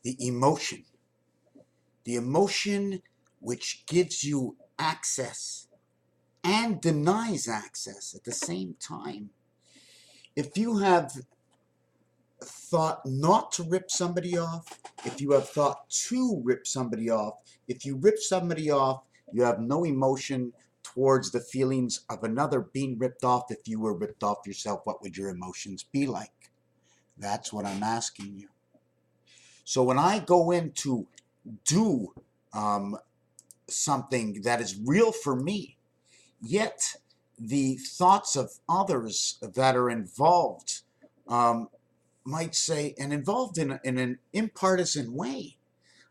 the emotion. The emotion which gives you access and denies access at the same time. If you have thought not to rip somebody off, if you have thought to rip somebody off, if you rip somebody off, you have no emotion towards the feelings of another being ripped off. If you were ripped off yourself, what would your emotions be like? That's what I'm asking you. So when I go in to do something that is real for me, yet the thoughts of others that are involved might say, and involved in an impartisan way.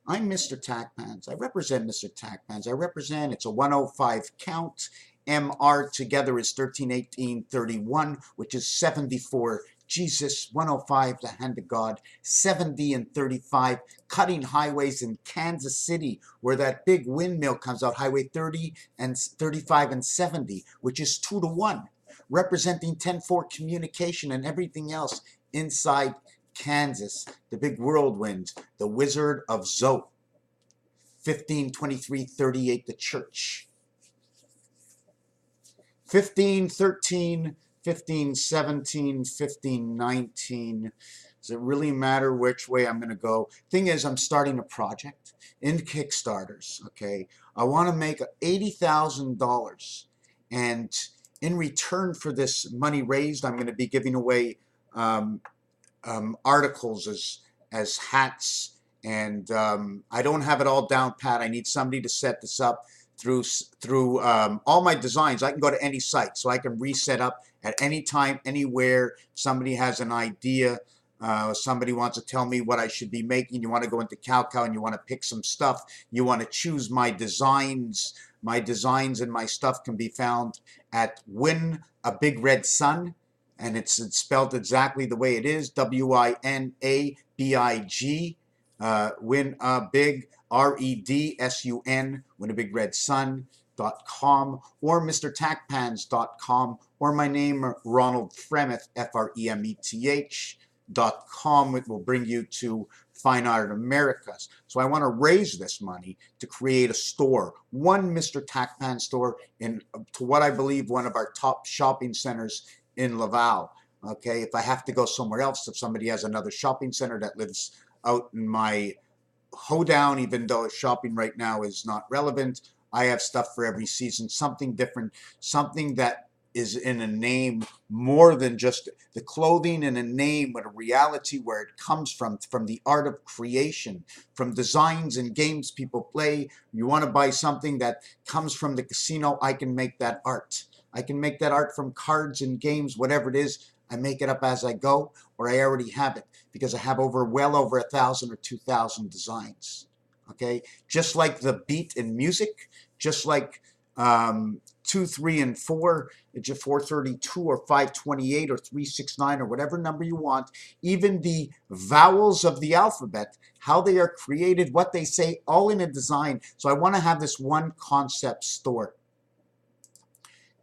I'm Mrtacpans. I represent Mrtacpans. I represent, it's a 105 count. MR together is 131831, which is 74. Jesus, 105, the hand of God, 70 and 35, cutting highways in Kansas City, where that big windmill comes out, Highway 30 and 35 and 70, which is 2-to-1, representing 10-4 communication and everything else inside Kansas, the big whirlwind, the Wizard of Zoe, 152338, the church, 1513, 1517, 1519. Does it really matter which way I'm going to go? Thing is, I'm starting a project in Kickstarters, okay? I want to make $80,000, and in return for this money raised, I'm going to be giving away articles as hats, and I don't have it all down pat. I need somebody to set this up through all my designs. I can go to any site, so I can reset up at any time, anywhere. Somebody has an idea, somebody wants to tell me what I should be making, you want to go into Calcal and you want to pick some stuff, you want to choose my designs. My designs and my stuff can be found at Win a Big Red Sun, and it's spelled exactly the way it is, WINABIG, Win a Big REDSUN, winnabigredsun.com, or Mrtacpans.com, or my name, Ronald Fremeth, FREMETH.com. It will bring you to Fine Art Americas. So I want to raise this money to create a store, one Mrtacpans store, in to what I believe one of our top shopping centers in Laval. Okay, if I have to go somewhere else, if somebody has another shopping center that lives out in my hoedown, even though shopping right now is not relevant, I have stuff for every season, something different, something that is in a name more than just the clothing, in a name, but a reality where it comes from the art of creation, from designs and games people play. You want to buy something that comes from the casino, I can make that art. I can make that art from cards and games, whatever it is. I make it up as I go, or I already have it, because I have well over 1,000 or 2,000 designs. Okay, just like the beat in music, just like 2, 3, and 4, it's a 432 or 528 or 369 or whatever number you want. Even the vowels of the alphabet, how they are created, what they say, all in a design. So I want to have this one concept store.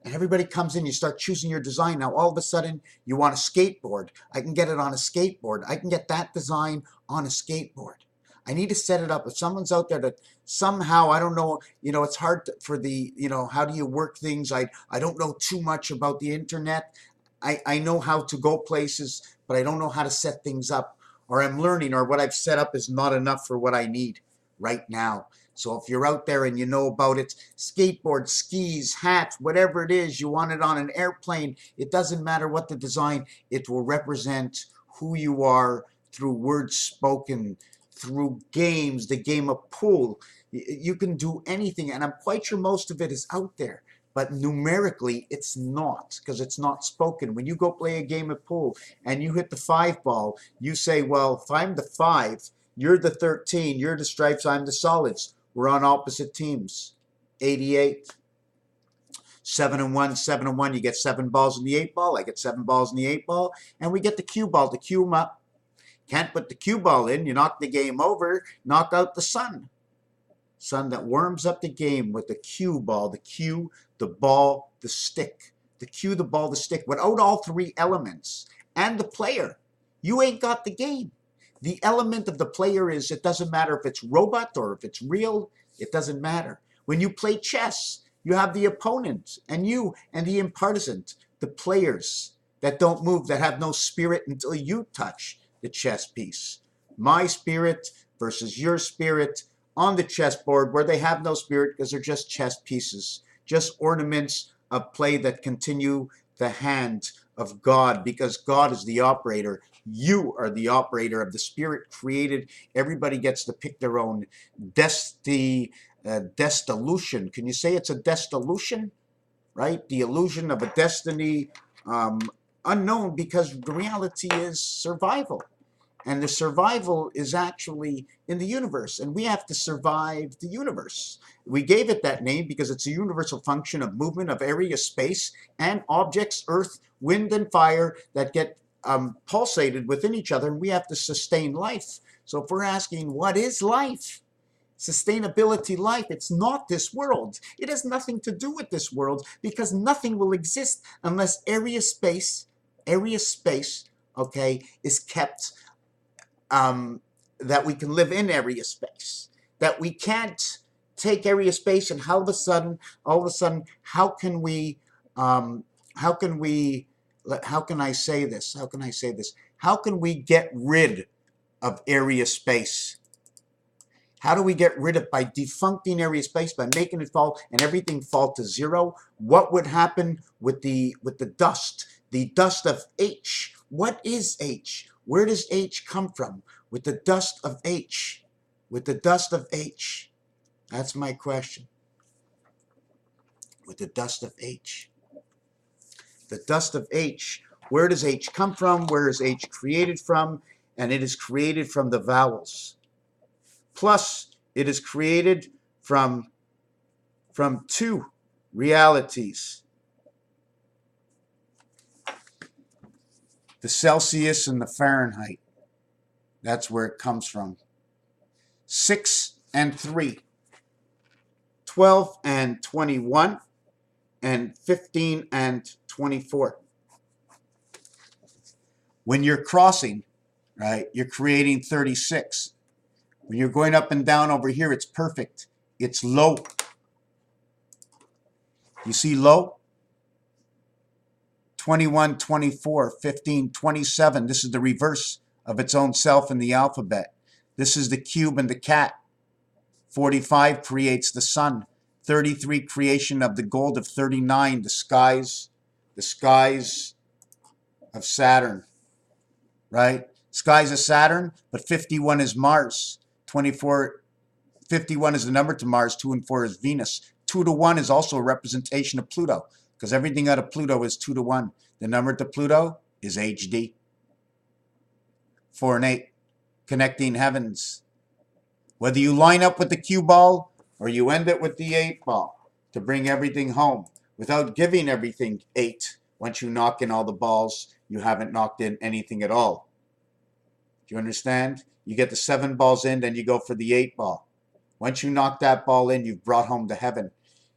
And everybody comes in, you start choosing your design. Now, all of a sudden, you want a skateboard. I can get it on a skateboard. I can get that design on a skateboard. I need to set it up. If someone's out there that somehow, I don't know, it's hard for the, how do you work things? I don't know too much about the internet. I know how to go places, but I don't know how to set things up. Or I'm learning, or what I've set up is not enough for what I need right now. So if you're out there and you know about it, skateboard, skis, hats, whatever it is, you want it on an airplane, it doesn't matter what the design, it will represent who you are through words spoken, through games, the game of pool. You can do anything, and I'm quite sure most of it is out there. But numerically, it's not, because it's not spoken. When you go play a game of pool and you hit the 5 ball, you say, well, if I'm the 5, you're the 13, you're the stripes, I'm the solids. We're on opposite teams. 88. 7 and 1, 7 and 1. You get 7 balls in the 8 ball. I get 7 balls in the 8 ball. And we get the cue ball to cue them up. Can't put the cue ball in. You knock the game over. Knock out the sun. Sun that warms up the game with the cue ball. The cue, the ball, the stick. The cue, the ball, the stick. Without all 3 elements and the player, you ain't got the game. The element of the player is, it doesn't matter if it's robot or if it's real, it doesn't matter. When you play chess, you have the opponent and you and the impartisan, the players that don't move, that have no spirit until you touch the chess piece. My spirit versus your spirit on the chessboard, where they have no spirit because they're just chess pieces, just ornaments of play that continue the hand of God, because God is the operator. You are the operator of the spirit created. Everybody gets to pick their own destitution. Can you say it's a destitution? Right? The illusion of a destiny unknown, because the reality is survival. And the survival is actually in the universe, and we have to survive the universe. We gave it that name because it's a universal function of movement of area, space, and objects, earth, wind, and fire that get pulsated within each other, and we have to sustain life. So if we're asking, what is life? Sustainability life, it's not this world. It has nothing to do with this world, because nothing will exist unless area space, okay, is kept, that we can live in area space, that we can't take area space and all of a sudden, how can I say this? How can we get rid of area space? How do we get rid of, by defuncting area space, by making it fall and everything fall to zero? What would happen with the dust? The dust of H. What is H? Where does H come from? With the dust of H. With the dust of H. That's my question. With the dust of H. The dust of H. Where does H come from? Where is H created from? And it is created from the vowels. Plus, it is created from two realities. The Celsius and the Fahrenheit. That's where it comes from. 6 and 3. 12 and 21. And 15 and 24. When you're crossing, right, you're creating 36. When you're going up and down over here, it's perfect. It's low. You see low? 21, 24, 15, 27. This is the reverse of its own self in the alphabet. This is the cube and the cat. 45 creates the sun. 33, creation of the gold of 39, the skies of Saturn, right? Skies of Saturn, but 51 is Mars. 51 is the number to Mars, 2 and 4 is Venus. 2 to 1 is also a representation of Pluto, because everything out of Pluto is 2 to 1. The number to Pluto is HD. 4 and 8, connecting heavens. Whether you line up with the cue ball or you end it with the 8 ball to bring everything home without giving everything 8. Once you knock in all the balls, you haven't knocked in anything at all. Do you understand? You get the 7 balls in, then you go for the 8 ball. Once you knock that ball in, you've brought home to heaven.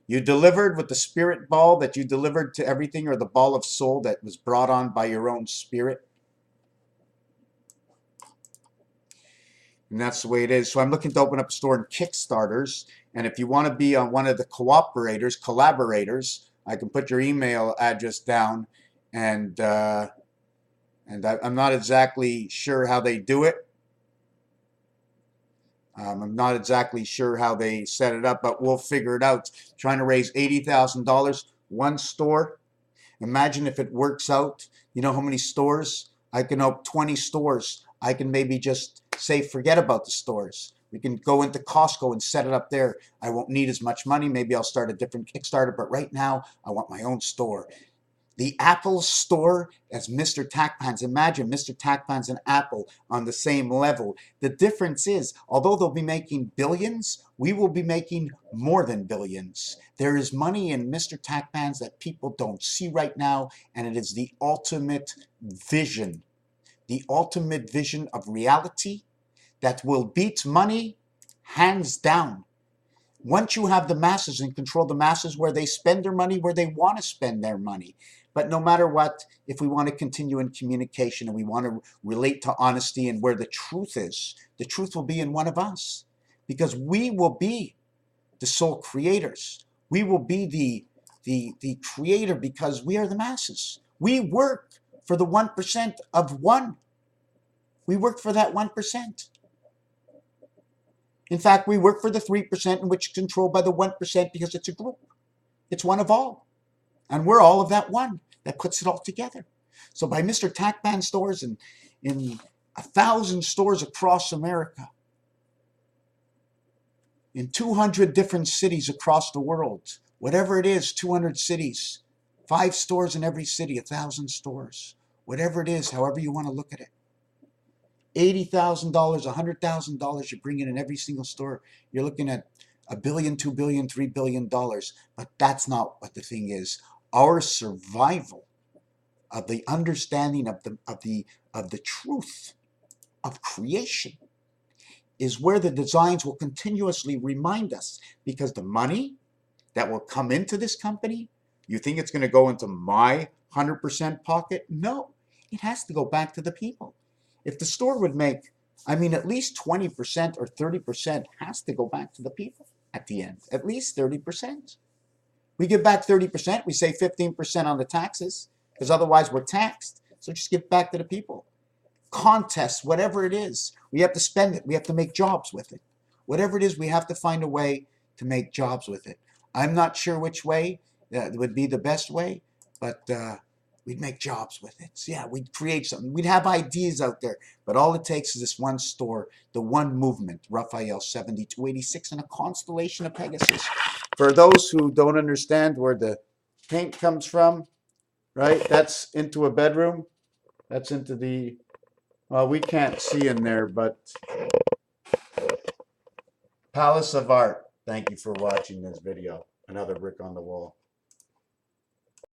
You delivered with the spirit ball that you delivered to everything, or the ball of soul that was brought on by your own spirit. And that's the way it is. So I'm looking to open up a store in Kickstarters. And if you want to be on one of the collaborators, I can put your email address down. And I'm not exactly sure how they do it. I'm not exactly sure how they set it up, but we'll figure it out. Trying to raise $80,000, one store. Imagine if it works out. You know how many stores? I can open 20 stores. I can maybe just say, forget about the stores. We can go into Costco and set it up there. I won't need as much money. Maybe I'll start a different Kickstarter, but right now I want my own store. The Apple store as Mrtacpans. Imagine Mrtacpans and Apple on the same level. The difference is, although they'll be making billions, we will be making more than billions. There is money in Mrtacpans that people don't see right now, and it is the ultimate vision. The ultimate vision of reality that will beat money hands down. Once you have the masses and control the masses where they spend their money, where they want to spend their money. But no matter what, if we want to continue in communication and we want to relate to honesty and where the truth is, the truth will be in one of us, because we will be the sole creators. We will be the creator because we are the masses. We work for the 1% of one. We work for that 1%. In fact, we work for the 3% in which is controlled by the 1% because it's a group. It's one of all. And we're all of that one that puts it all together. So by Mrtacpans stores in 1,000 stores across America, in 200 different cities across the world, whatever it is, 200 cities, 5 stores in every city, 1,000 stores, whatever it is, however you want to look at it. $80,000, $100,000 you bring in every single store, you're looking at $1 billion, $2 billion, $3 billion. But that's not what the thing is. Our survival of the understanding of the truth of creation is where the designs will continuously remind us, because the money that will come into this company, you think it's going to go into my 100% pocket? No, it has to go back to the people. If the store would make, at least 20% or 30% has to go back to the people at the end, at least 30%. We give back 30%, we say 15% on the taxes, because otherwise we're taxed. So just give back to the people. Contests, whatever it is, we have to spend it. We have to make jobs with it. Whatever it is, we have to find a way to make jobs with it. I'm not sure which way would be the best way, but we'd make jobs with it. So yeah, we'd create something. We'd have ideas out there, but all it takes is this one store, the one movement, Raphael 7286, and a constellation of Pegasus. For those who don't understand where the paint comes from, right? That's into a bedroom. That's into the, well, we can't see in there, but Palace of Art. Thank you for watching this video. Another brick on the wall.